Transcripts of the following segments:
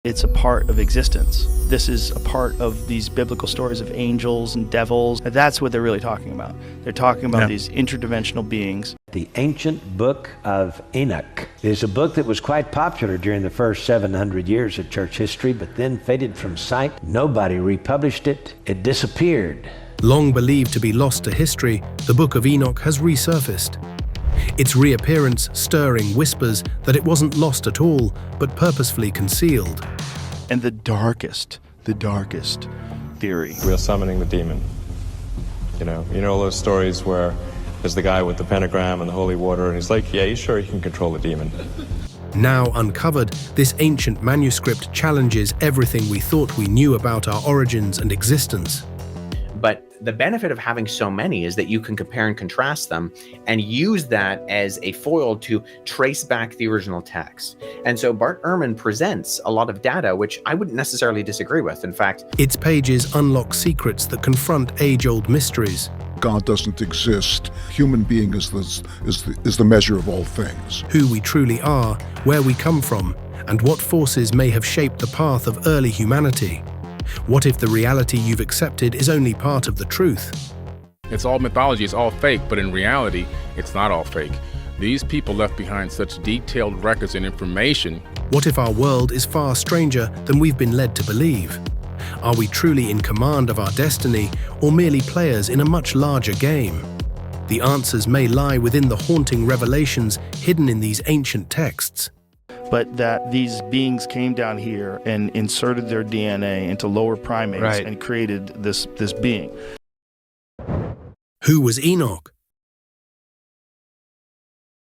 It's a part of existence. This is a part of these biblical stories of angels and devils. That's what they're really talking about. They're talking about these interdimensional beings. The ancient Book of Enoch is a book that was quite popular during the first 700 years of church history, but then faded from sight. Nobody republished it. It disappeared. Long believed to be lost to history, the Book of Enoch has resurfaced. Its reappearance stirring whispers that it wasn't lost at all, but purposefully concealed. And the darkest theory. We are summoning the demon. You know all those stories where there's the guy with the pentagram and the holy water, and he's like, yeah, he's sure he can control the demon. Now uncovered, this ancient manuscript challenges everything we thought we knew about our origins and existence. But the benefit of having so many is that you can compare and contrast them and use that as a foil to trace back the original text. And so Bart Ehrman presents a lot of data, which I wouldn't necessarily disagree with. In fact, its pages unlock secrets that confront age-old mysteries. God doesn't exist. Human being is the measure of all things. Who we truly are, where we come from, and what forces may have shaped the path of early humanity. What if the reality you've accepted is only part of the truth? It's all mythology, it's all fake, but in reality, it's not all fake. These people left behind such detailed records and information. What if our world is far stranger than we've been led to believe? Are we truly in command of our destiny, or merely players in a much larger game? The answers may lie within the haunting revelations hidden in these ancient texts. But that these beings came down here and inserted their DNA into lower primates and created this being. Who was Enoch?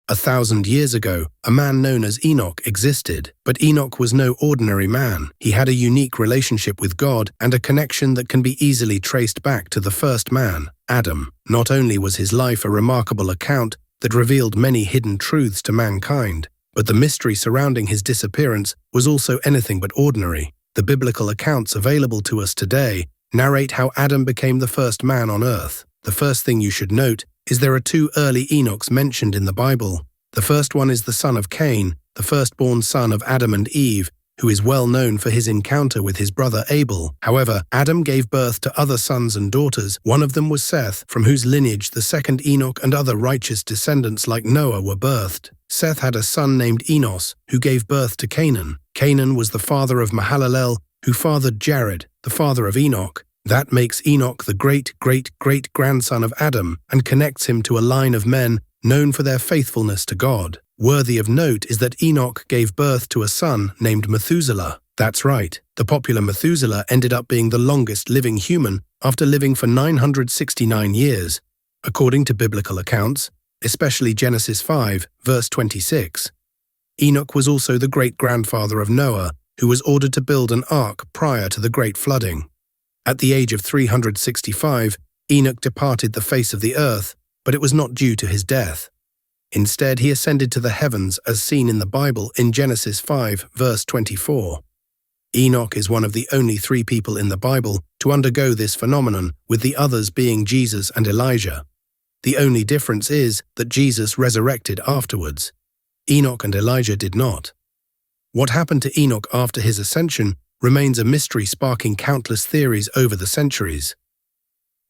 1,000 years ago, a man known as Enoch existed, but Enoch was no ordinary man. He had a unique relationship with God and a connection that can be easily traced back to the first man, Adam. Not only was his life a remarkable account that revealed many hidden truths to mankind, but the mystery surrounding his disappearance was also anything but ordinary. The biblical accounts available to us today narrate how Adam became the first man on earth. The first thing you should note is there are two early Enochs mentioned in the Bible. The first one is the son of Cain, the firstborn son of Adam and Eve, who is well known for his encounter with his brother Abel. However, Adam gave birth to other sons and daughters. One of them was Seth, from whose lineage the second Enoch and other righteous descendants like Noah were birthed. Seth had a son named Enos, who gave birth to Canaan. Canaan was the father of Mahalalel, who fathered Jared, the father of Enoch. That makes Enoch the great-great-great-grandson of Adam and connects him to a line of men known for their faithfulness to God. Worthy of note is that Enoch gave birth to a son named Methuselah. That's right, the popular Methuselah ended up being the longest living human after living for 969 years. According to biblical accounts, especially Genesis 5, verse 26. Enoch was also the great-grandfather of Noah, who was ordered to build an ark prior to the great flooding. At the age of 365, Enoch departed the face of the earth, but it was not due to his death. Instead, he ascended to the heavens as seen in the Bible in Genesis 5, verse 24. Enoch is one of the only 3 people in the Bible to undergo this phenomenon, with the others being Jesus and Elijah. The only difference is that Jesus resurrected afterwards. Enoch and Elijah did not. What happened to Enoch after his ascension remains a mystery sparking countless theories over the centuries.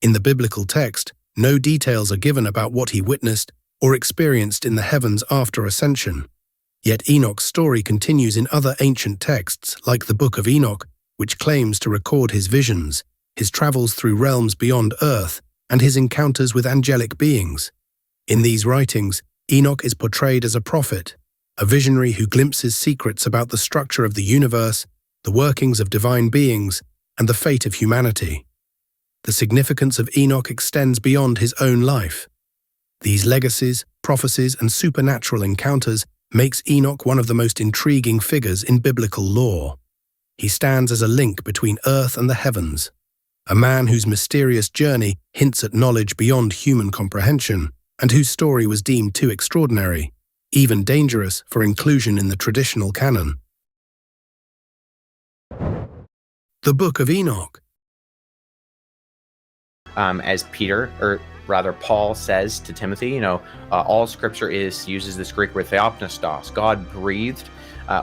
In the biblical text, no details are given about what he witnessed or experienced in the heavens after ascension. Yet Enoch's story continues in other ancient texts like the Book of Enoch, which claims to record his visions, his travels through realms beyond earth, and his encounters with angelic beings. In these writings, Enoch is portrayed as a prophet, a visionary who glimpses secrets about the structure of the universe, the workings of divine beings, and the fate of humanity. The significance of Enoch extends beyond his own life. These legacies, prophecies, and supernatural encounters makes Enoch one of the most intriguing figures in biblical lore. He stands as a link between earth and the heavens, a man whose mysterious journey hints at knowledge beyond human comprehension, and whose story was deemed too extraordinary, even dangerous for inclusion in the traditional canon. The Book of Enoch. As Paul says to Timothy, all scripture uses this Greek word theopneustos. God breathed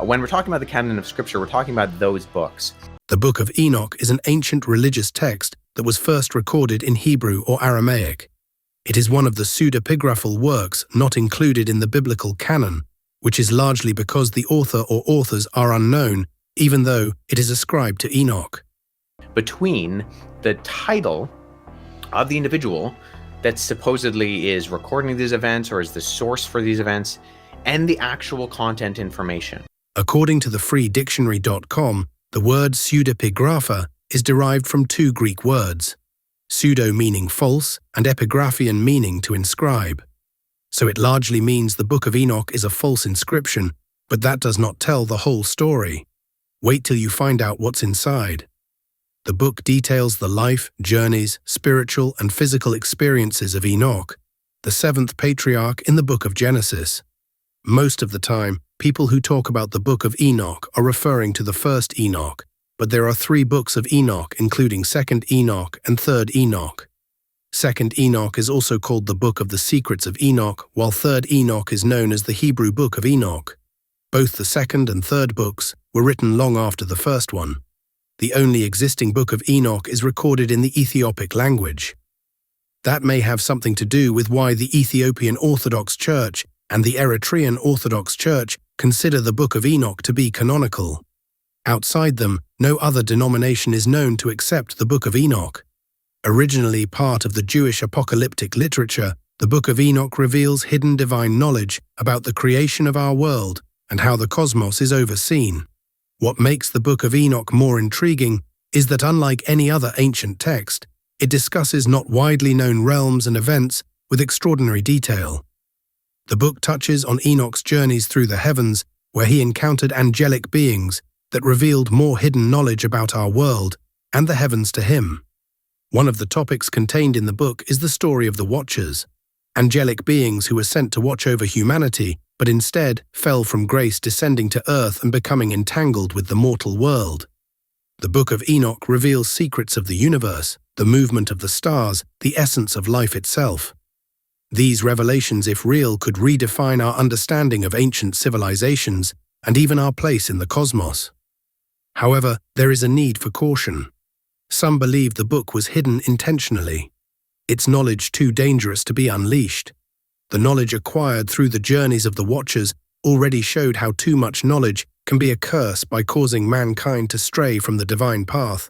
When we're talking about the canon of Scripture, we're talking about those books. The Book of Enoch is an ancient religious text that was first recorded in Hebrew or Aramaic. It is one of the pseudepigraphal works not included in the biblical canon, which is largely because the author or authors are unknown, even though it is ascribed to Enoch. Between the title of the individual that supposedly is recording these events or is the source for these events and the actual content information. According to the freedictionary.com, the word pseudepigrapha is derived from two Greek words, pseudo meaning false and epigraphian meaning to inscribe. So it largely means the Book of Enoch is a false inscription, but that does not tell the whole story. Wait till you find out what's inside. The book details the life, journeys, spiritual and physical experiences of Enoch, the seventh patriarch in the book of Genesis. Most of the time, people who talk about the Book of Enoch are referring to the first Enoch, but there are 3 books of Enoch, including 2nd Enoch and 3rd Enoch. 2nd Enoch is also called the Book of the Secrets of Enoch, while 3rd Enoch is known as the Hebrew Book of Enoch. Both the 2nd and 3rd books were written long after the first one. The only existing Book of Enoch is recorded in the Ethiopic language. That may have something to do with why the Ethiopian Orthodox Church and the Eritrean Orthodox Church consider the Book of Enoch to be canonical. Outside them, no other denomination is known to accept the Book of Enoch. Originally part of the Jewish apocalyptic literature, the Book of Enoch reveals hidden divine knowledge about the creation of our world and how the cosmos is overseen. What makes the Book of Enoch more intriguing is that unlike any other ancient text, it discusses not widely known realms and events with extraordinary detail. The book touches on Enoch's journeys through the heavens, where he encountered angelic beings that revealed more hidden knowledge about our world and the heavens to him. One of the topics contained in the book is the story of the Watchers, angelic beings who were sent to watch over humanity, but instead fell from grace, descending to earth and becoming entangled with the mortal world. The Book of Enoch reveals secrets of the universe, the movement of the stars, the essence of life itself. These revelations, if real, could redefine our understanding of ancient civilizations and even our place in the cosmos. However, there is a need for caution. Some believe the book was hidden intentionally, its knowledge too dangerous to be unleashed. The knowledge acquired through the journeys of the Watchers already showed how too much knowledge can be a curse by causing mankind to stray from the divine path.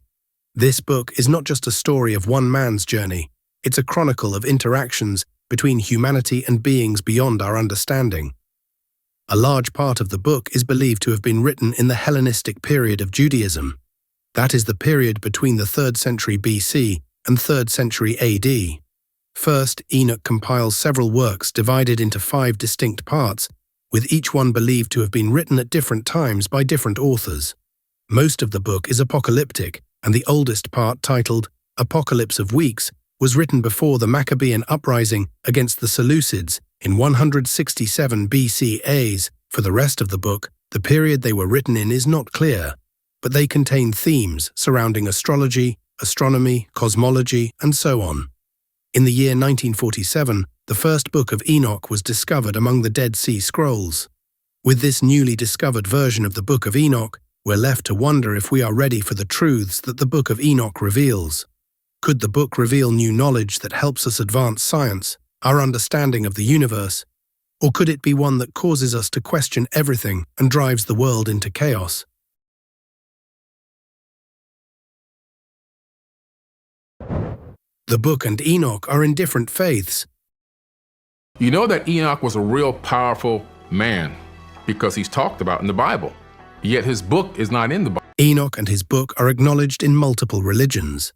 This book is not just a story of one man's journey, it's a chronicle of interactions between humanity and beings beyond our understanding. A large part of the book is believed to have been written in the Hellenistic period of Judaism. That is the period between the 3rd century BC and 3rd century AD. First, Enoch compiles several works divided into 5 distinct parts, with each one believed to have been written at different times by different authors. Most of the book is apocalyptic, and the oldest part, titled Apocalypse of Weeks, was written before the Maccabean uprising against the Seleucids in 167 BC. For the rest of the book, the period they were written in is not clear, but they contain themes surrounding astrology, astronomy, cosmology, and so on. In the year 1947, the first book of Enoch was discovered among the Dead Sea Scrolls. With this newly discovered version of the Book of Enoch, we're left to wonder if we are ready for the truths that the Book of Enoch reveals. Could the book reveal new knowledge that helps us advance science, our understanding of the universe, or could it be one that causes us to question everything and drives the world into chaos? The book and Enoch are in different faiths. You know that Enoch was a real powerful man because he's talked about in the Bible, yet his book is not in the Bible. Enoch and his book are acknowledged in multiple religions.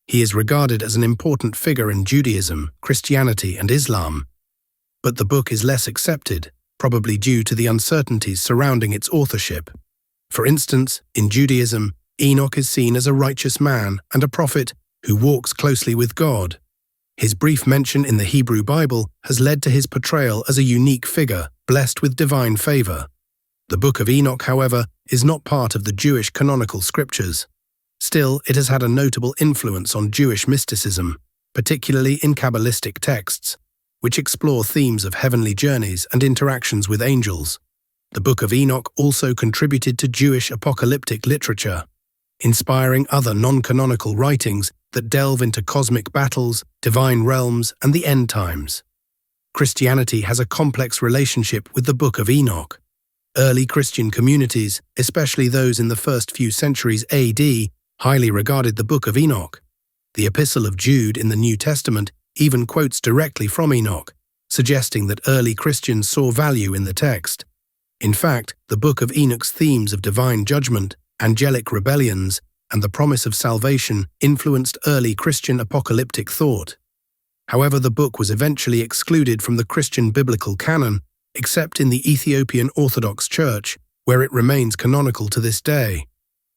He is regarded as an important figure in Judaism, Christianity, and Islam. But the book is less accepted, probably due to the uncertainties surrounding its authorship. For instance, in Judaism, Enoch is seen as a righteous man and a prophet who walks closely with God. His brief mention in the Hebrew Bible has led to his portrayal as a unique figure, blessed with divine favor. The Book of Enoch, however, is not part of the Jewish canonical scriptures. Still, it has had a notable influence on Jewish mysticism, particularly in Kabbalistic texts, which explore themes of heavenly journeys and interactions with angels. The Book of Enoch also contributed to Jewish apocalyptic literature, inspiring other non-canonical writings that delve into cosmic battles, divine realms, and the end times. Christianity has a complex relationship with the Book of Enoch. Early Christian communities, especially those in the first few centuries AD, highly regarded the Book of Enoch. The Epistle of Jude in the New Testament even quotes directly from Enoch, suggesting that early Christians saw value in the text. In fact, the Book of Enoch's themes of divine judgment, angelic rebellions, and the promise of salvation influenced early Christian apocalyptic thought. However, the book was eventually excluded from the Christian biblical canon, except in the Ethiopian Orthodox Church, where it remains canonical to this day.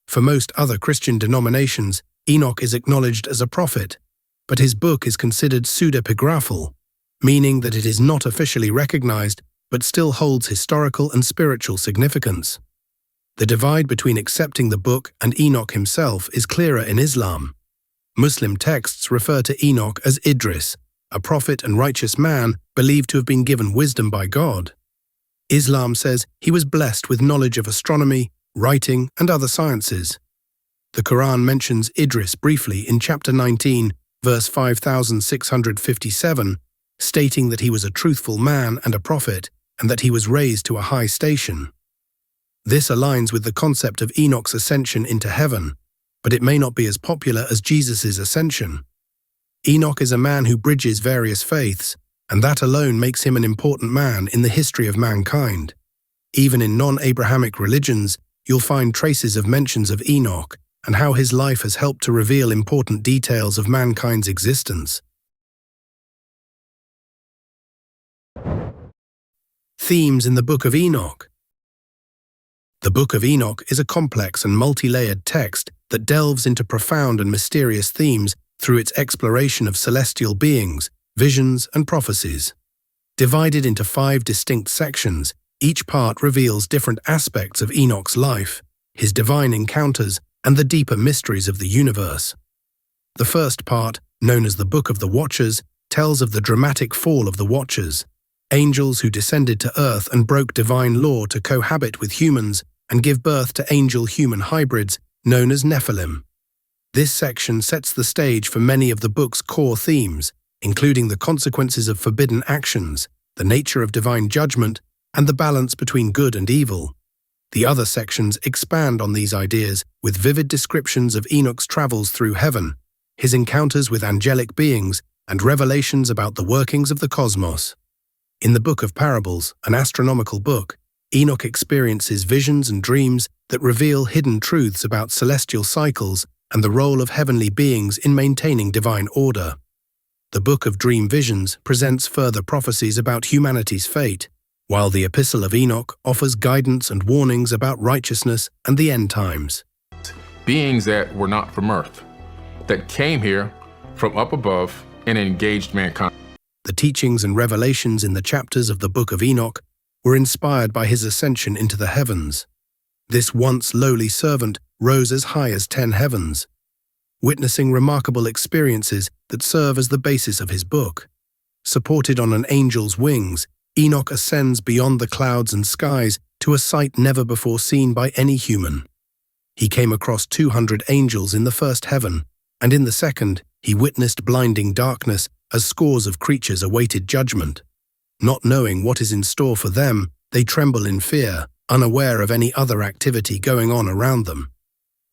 For most other Christian denominations, Enoch is acknowledged as a prophet, but his book is considered pseudepigraphal, meaning that it is not officially recognized but still holds historical and spiritual significance. The divide between accepting the book and Enoch himself is clearer in Islam. Muslim texts refer to Enoch as Idris, a prophet and righteous man believed to have been given wisdom by God. Islam says he was blessed with knowledge of astronomy, writing, and other sciences. The Quran mentions Idris briefly in chapter 19, verse 5657, stating that he was a truthful man and a prophet, and that he was raised to a high station. This aligns with the concept of Enoch's ascension into heaven, but it may not be as popular as Jesus' ascension. Enoch is a man who bridges various faiths, and that alone makes him an important man in the history of mankind. Even in non-Abrahamic religions, you'll find traces of mentions of Enoch and how his life has helped to reveal important details of mankind's existence. Themes in the Book of Enoch. The Book of Enoch is a complex and multi-layered text that delves into profound and mysterious themes through its exploration of celestial beings, visions, and prophecies. Divided into 5 distinct sections, each part reveals different aspects of Enoch's life, his divine encounters, and the deeper mysteries of the universe. The first part, known as the Book of the Watchers, tells of the dramatic fall of the Watchers, angels who descended to earth and broke divine law to cohabit with humans and give birth to angel-human hybrids known as Nephilim. This section sets the stage for many of the book's core themes, including the consequences of forbidden actions, the nature of divine judgment, and the balance between good and evil. The other sections expand on these ideas with vivid descriptions of Enoch's travels through heaven, his encounters with angelic beings, and revelations about the workings of the cosmos. In the Book of Parables, an astronomical book, Enoch experiences visions and dreams that reveal hidden truths about celestial cycles and the role of heavenly beings in maintaining divine order. The Book of Dream Visions presents further prophecies about humanity's fate, while the Epistle of Enoch offers guidance and warnings about righteousness and the end times. Beings that were not from earth, that came here from up above and engaged mankind. The teachings and revelations in the chapters of the Book of Enoch were inspired by his ascension into the heavens. This once lowly servant rose as high as 10 heavens, witnessing remarkable experiences that serve as the basis of his book. Supported on an angel's wings, Enoch ascends beyond the clouds and skies to a sight never before seen by any human. He came across 200 angels in the first heaven, and in the second, he witnessed blinding darkness as scores of creatures awaited judgment. Not knowing what is in store for them, they tremble in fear, unaware of any other activity going on around them.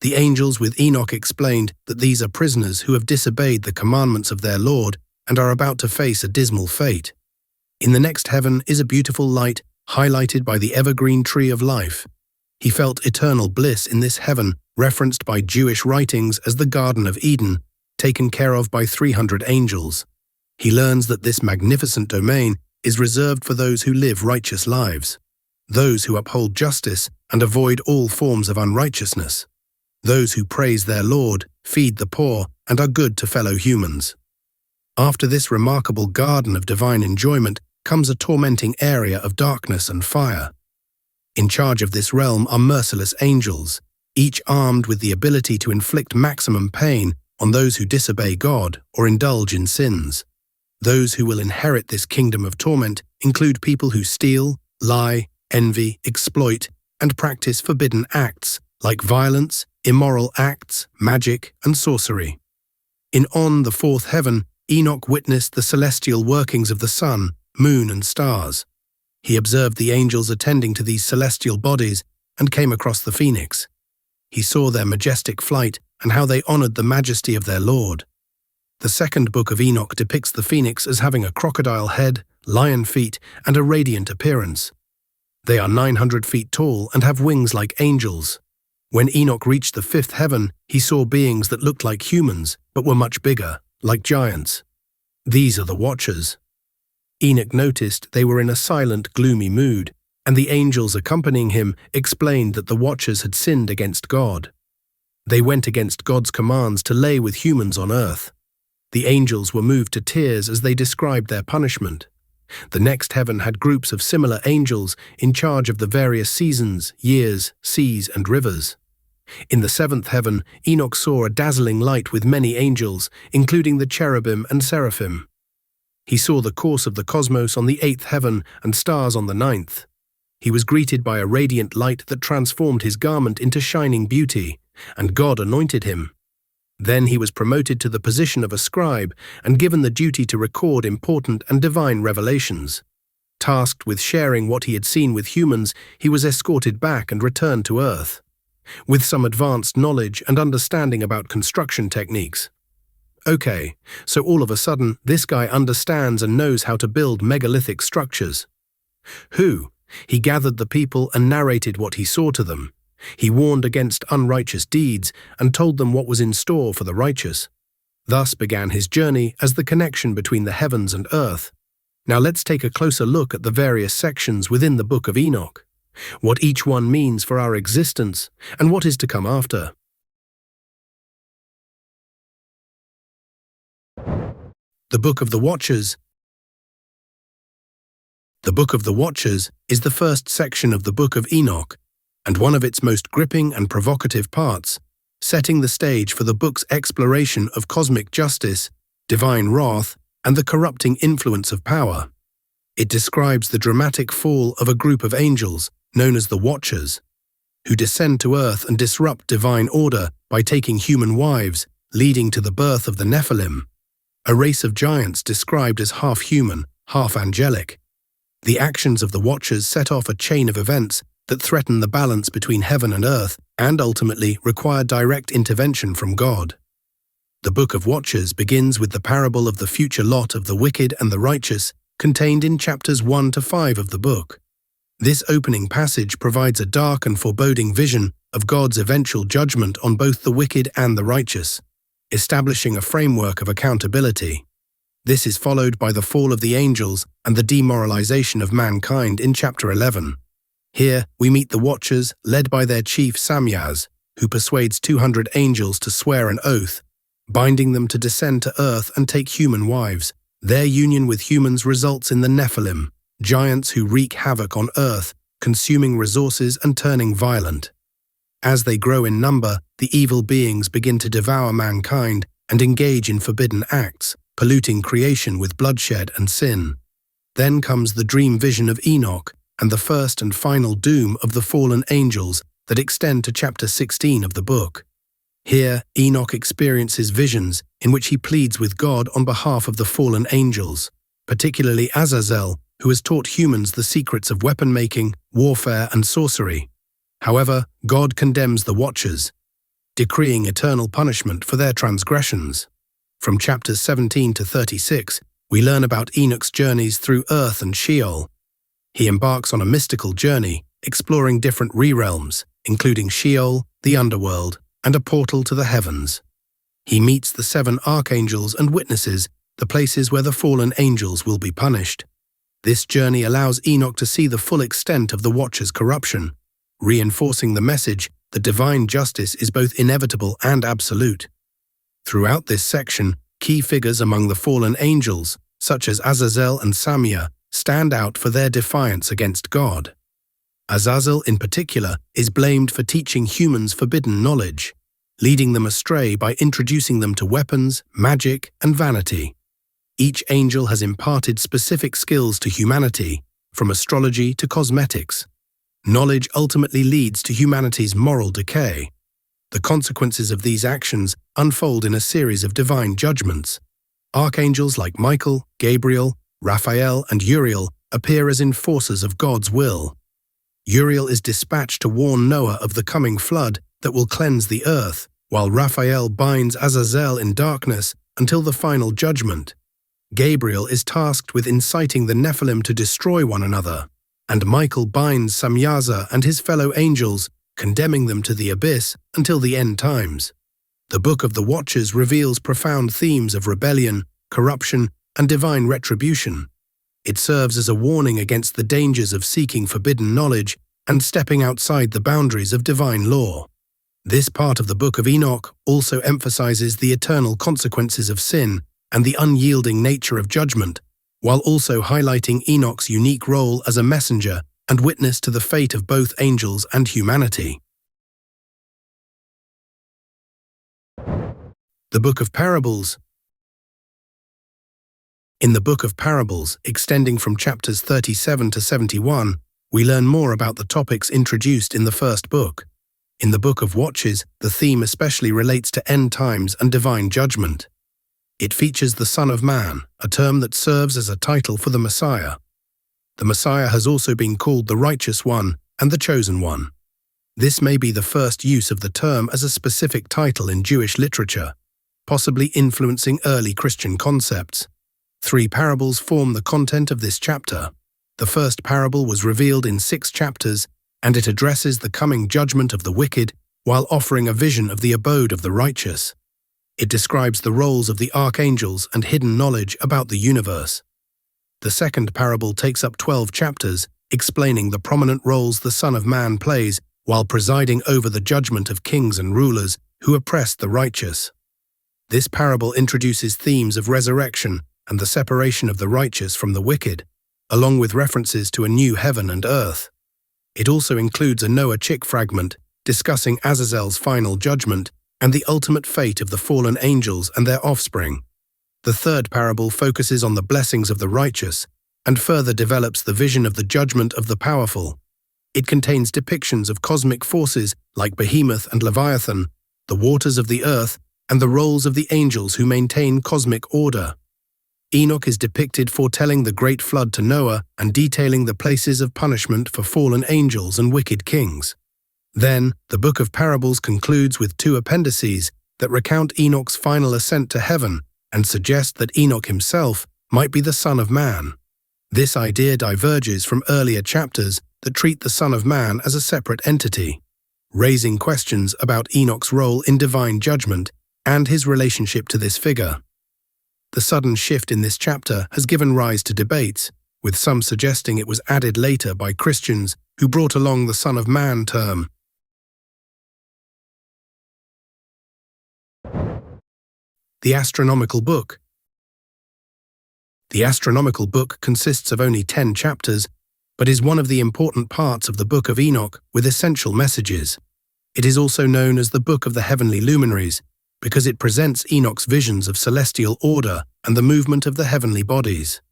The angels with Enoch explained that these are prisoners who have disobeyed the commandments of their Lord and are about to face a dismal fate. In the next heaven is a beautiful light highlighted by the evergreen tree of life. He felt eternal bliss in this heaven, referenced by Jewish writings as the Garden of Eden, taken care of by 300 angels. He learns that this magnificent domain is reserved for those who live righteous lives, those who uphold justice and avoid all forms of unrighteousness, those who praise their Lord, feed the poor, and are good to fellow humans. After this remarkable garden of divine enjoyment comes a tormenting area of darkness and fire. In charge of this realm are merciless angels, each armed with the ability to inflict maximum pain on those who disobey God or indulge in sins. Those who will inherit this kingdom of torment include people who steal, lie, envy, exploit, and practice forbidden acts like violence, immoral acts, magic, and sorcery. In On the Fourth Heaven, Enoch witnessed the celestial workings of the sun, moon, and stars. He observed the angels attending to these celestial bodies and came across the phoenix. He saw their majestic flight and how they honored the majesty of their Lord. The second book of Enoch depicts the phoenix as having a crocodile head, lion feet, and a radiant appearance. They are 900 feet tall and have wings like angels. When Enoch reached the fifth heaven, he saw beings that looked like humans, but were much bigger, like giants. These are the Watchers. Enoch noticed they were in a silent, gloomy mood, and the angels accompanying him explained that the Watchers had sinned against God. They went against God's commands to lay with humans on earth. The angels were moved to tears as they described their punishment. The next heaven had groups of similar angels in charge of the various seasons, years, seas, and rivers. In the seventh heaven, Enoch saw a dazzling light with many angels, including the cherubim and seraphim. He saw the course of the cosmos on the eighth heaven and stars on the ninth. He was greeted by a radiant light that transformed his garment into shining beauty, and God anointed him. Then he was promoted to the position of a scribe and given the duty to record important and divine revelations. Tasked with sharing what he had seen with humans, he was escorted back and returned to Earth, with some advanced knowledge and understanding about construction techniques. Okay, so all of a sudden, this guy understands and knows how to build megalithic structures. Who? He gathered the people and narrated what he saw to them. He warned against unrighteous deeds and told them what was in store for the righteous. Thus began his journey as the connection between the heavens and earth. Now let's take a closer look at the various sections within the Book of Enoch, what each one means for our existence, and what is to come after. The Book of the Watchers. The Book of the Watchers is the first section of the Book of Enoch, and one of its most gripping and provocative parts, setting the stage for the book's exploration of cosmic justice, divine wrath, and the corrupting influence of power. It describes the dramatic fall of a group of angels, known as the Watchers, who descend to earth and disrupt divine order by taking human wives, leading to the birth of the Nephilim, a race of giants described as half human, half angelic. The actions of the Watchers set off a chain of events that threaten the balance between heaven and earth and ultimately require direct intervention from God. The Book of Watchers begins with the parable of the future lot of the wicked and the righteous, contained in chapters 1 to 5 of the book. This opening passage provides a dark and foreboding vision of God's eventual judgment on both the wicked and the righteous, establishing a framework of accountability. This is followed by the fall of the angels and the demoralization of mankind in chapter 11. Here, we meet the Watchers, led by their chief Samyaz, who persuades 200 angels to swear an oath, binding them to descend to earth and take human wives. Their union with humans results in the Nephilim, giants who wreak havoc on earth, consuming resources and turning violent. As they grow in number, the evil beings begin to devour mankind and engage in forbidden acts, polluting creation with bloodshed and sin. Then comes the dream vision of Enoch, and the first and final doom of the fallen angels that extend to chapter 16 of the book. Here, Enoch experiences visions in which he pleads with God on behalf of the fallen angels, particularly Azazel, who has taught humans the secrets of weapon-making, warfare, and sorcery. However, God condemns the Watchers, decreeing eternal punishment for their transgressions. From chapters 17 to 36, we learn about Enoch's journeys through earth and Sheol. He embarks on a mystical journey, exploring different realms, including Sheol, the underworld, and a portal to the heavens. He meets the 7 archangels and witnesses the places where the fallen angels will be punished. This journey allows Enoch to see the full extent of the Watchers' corruption, reinforcing the message that divine justice is both inevitable and absolute. Throughout this section, key figures among the fallen angels, such as Azazel and Samia, stand out for their defiance against God. Azazel, in particular, is blamed for teaching humans forbidden knowledge, leading them astray by introducing them to weapons, magic, and vanity. Each angel has imparted specific skills to humanity, from astrology to cosmetics, Knowledge ultimately leads to humanity's moral decay. The consequences of these actions unfold in a series of divine judgments. Archangels like Michael, Gabriel, Raphael, and Uriel appear as enforcers of God's will. Uriel is dispatched to warn Noah of the coming flood that will cleanse the earth, while Raphael binds Azazel in darkness until the final judgment. Gabriel is tasked with inciting the Nephilim to destroy one another, and Michael binds Samyaza and his fellow angels, condemning them to the abyss until the end times. The Book of the Watchers reveals profound themes of rebellion, corruption, and divine retribution. It serves as a warning against the dangers of seeking forbidden knowledge and stepping outside the boundaries of divine law. This part of the Book of Enoch also emphasizes the eternal consequences of sin and the unyielding nature of judgment, while also highlighting Enoch's unique role as a messenger and witness to the fate of both angels and humanity. The Book of Parables. In the Book of Parables, extending from chapters 37 to 71, we learn more about the topics introduced in the first book. In the Book of Watches, the theme especially relates to end times and divine judgment. It features the Son of Man, a term that serves as a title for the Messiah. The Messiah has also been called the Righteous One and the Chosen One. This may be the first use of the term as a specific title in Jewish literature, possibly influencing early Christian concepts. 3 parables form the content of this chapter. The first parable was revealed in 6 chapters, and it addresses the coming judgment of the wicked while offering a vision of the abode of the righteous. It describes the roles of the archangels and hidden knowledge about the universe. The second parable takes up 12 chapters, explaining the prominent roles the Son of Man plays while presiding over the judgment of kings and rulers who oppress the righteous. This parable introduces themes of resurrection and the separation of the righteous from the wicked, along with references to a new heaven and earth. It also includes a Noah chick fragment discussing Azazel's final judgment and the ultimate fate of the fallen angels and their offspring. The third parable focuses on the blessings of the righteous and further develops the vision of the judgment of the powerful. It contains depictions of cosmic forces like Behemoth and Leviathan, the waters of the earth, and the roles of the angels who maintain cosmic order. Enoch is depicted foretelling the great flood to Noah and detailing the places of punishment for fallen angels and wicked kings. Then, the Book of Parables concludes with 2 appendices that recount Enoch's final ascent to heaven and suggest that Enoch himself might be the Son of Man. This idea diverges from earlier chapters that treat the Son of Man as a separate entity, raising questions about Enoch's role in divine judgment and his relationship to this figure. The sudden shift in this chapter has given rise to debates, with some suggesting it was added later by Christians who brought along the Son of Man term. The Astronomical Book. The Astronomical Book consists of only 10 chapters, but is one of the important parts of the Book of Enoch with essential messages. It is also known as the Book of the Heavenly Luminaries, because it presents Enoch's visions of celestial order and the movement of the heavenly bodies.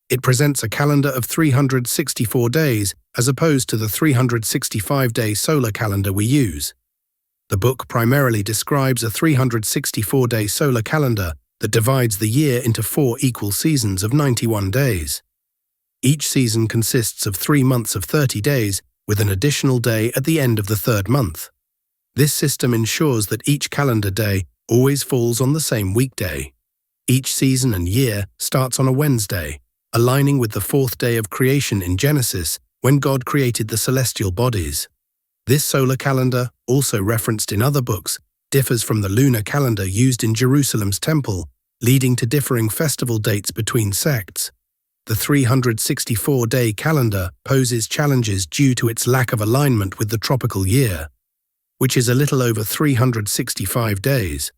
It presents a calendar of 364 days as opposed to the 365-day solar calendar we use. The book primarily describes a 364-day solar calendar that divides the year into 4 equal seasons of 91 days. Each season consists of 3 months of 30 days, with an additional day at the end of the 3rd month. This system ensures that each calendar day always falls on the same weekday. Each season and year starts on a Wednesday, aligning with the 4th day of creation in Genesis, when God created the celestial bodies. This solar calendar, also referenced in other books, differs from the lunar calendar used in Jerusalem's temple, leading to differing festival dates between sects. The 364-day calendar poses challenges due to its lack of alignment with the tropical year, which is a little over 365 days.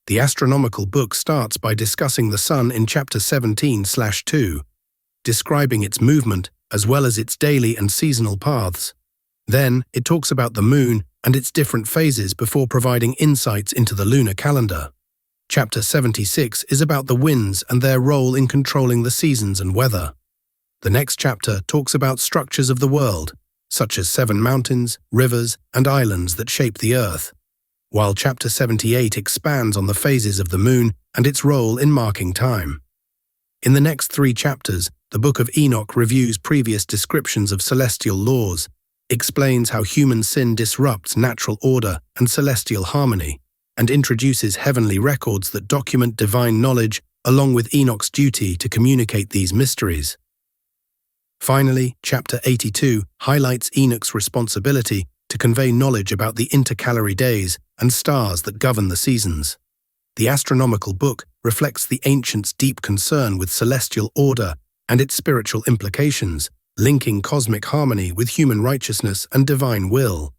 The astronomical book starts by discussing the sun in chapter 17/2, describing its movement as well as its daily and seasonal paths. Then, it talks about the moon and its different phases before providing insights into the lunar calendar. Chapter 76 is about the winds and their role in controlling the seasons and weather. The next chapter talks about structures of the world, such as 7 mountains, rivers, and islands that shape the earth, while chapter 78 expands on the phases of the moon and its role in marking time. In the next 3 chapters, the Book of Enoch reviews previous descriptions of celestial laws, explains how human sin disrupts natural order and celestial harmony, and introduces heavenly records that document divine knowledge along with Enoch's duty to communicate these mysteries. Finally, chapter 82 highlights Enoch's responsibility to convey knowledge about the intercalary days and stars that govern the seasons. The astronomical book reflects the ancients' deep concern with celestial order and its spiritual implications, linking cosmic harmony with human righteousness and divine will.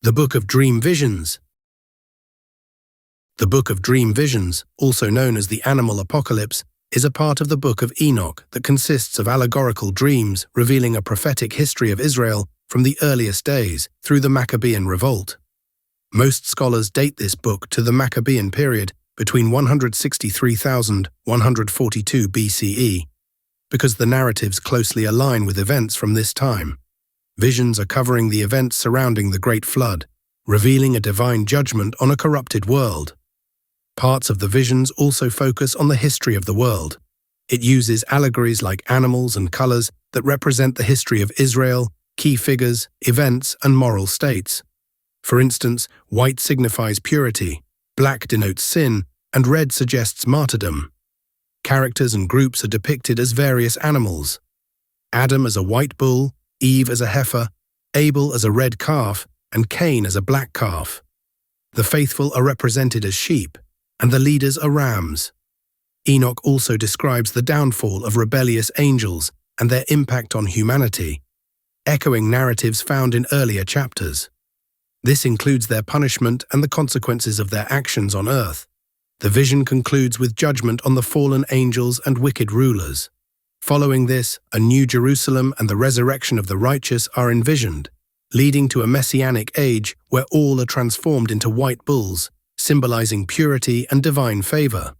The Book of Dream Visions. The Book of Dream Visions, also known as the Animal Apocalypse, is a part of the Book of Enoch that consists of allegorical dreams revealing a prophetic history of Israel from the earliest days through the Maccabean revolt. Most scholars date this book to the Maccabean period between 163,142 BCE, because the narratives closely align with events from this time. Visions are covering the events surrounding the Great Flood, revealing a divine judgment on a corrupted world. Parts of the visions also focus on the history of the world. It uses allegories like animals and colors that represent the history of Israel, key figures, events, and moral states. For instance, white signifies purity, black denotes sin, and red suggests martyrdom. Characters and groups are depicted as various animals. Adam as a white bull, Eve as a heifer, Abel as a red calf, and Cain as a black calf. The faithful are represented as sheep, and the leaders are rams. Enoch also describes the downfall of rebellious angels and their impact on humanity, echoing narratives found in earlier chapters. This includes their punishment and the consequences of their actions on earth. The vision concludes with judgment on the fallen angels and wicked rulers. Following this, a new Jerusalem and the resurrection of the righteous are envisioned, leading to a messianic age where all are transformed into white bulls, symbolizing purity and divine favor.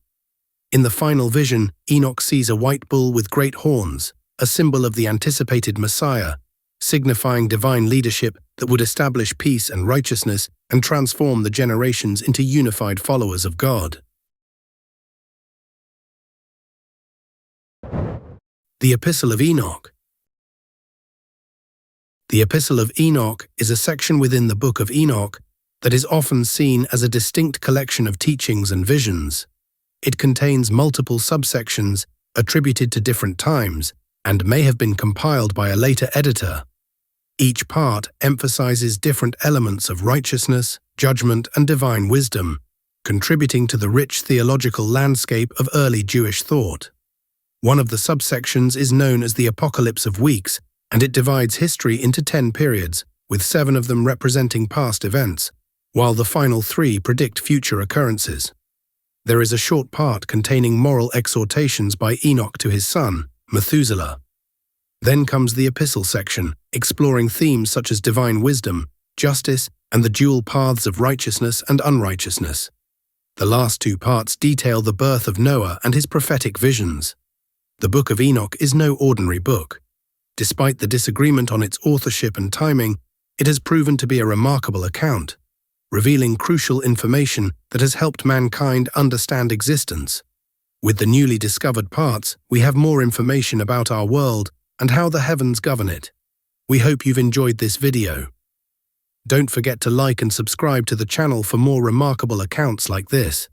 In the final vision, Enoch sees a white bull with great horns, a symbol of the anticipated Messiah, signifying divine leadership that would establish peace and righteousness and transform the generations into unified followers of God. The Epistle of Enoch. The Epistle of Enoch is a section within the Book of Enoch that is often seen as a distinct collection of teachings and visions. It contains multiple subsections attributed to different times and may have been compiled by a later editor. Each part emphasizes different elements of righteousness, judgment, and divine wisdom, contributing to the rich theological landscape of early Jewish thought. One of the subsections is known as the Apocalypse of Weeks, and it divides history into 10 periods, with 7 of them representing past events, while the final 3 predict future occurrences. There is a short part containing moral exhortations by Enoch to his son, Methuselah. Then comes the epistle section, exploring themes such as divine wisdom, justice, and the dual paths of righteousness and unrighteousness. The last 2 parts detail the birth of Noah and his prophetic visions. The Book of Enoch is no ordinary book. Despite the disagreement on its authorship and timing, it has proven to be a remarkable account, revealing crucial information that has helped mankind understand existence. With the newly discovered parts, we have more information about our world and how the heavens govern it. We hope you've enjoyed this video. Don't forget to like and subscribe to the channel for more remarkable accounts like this.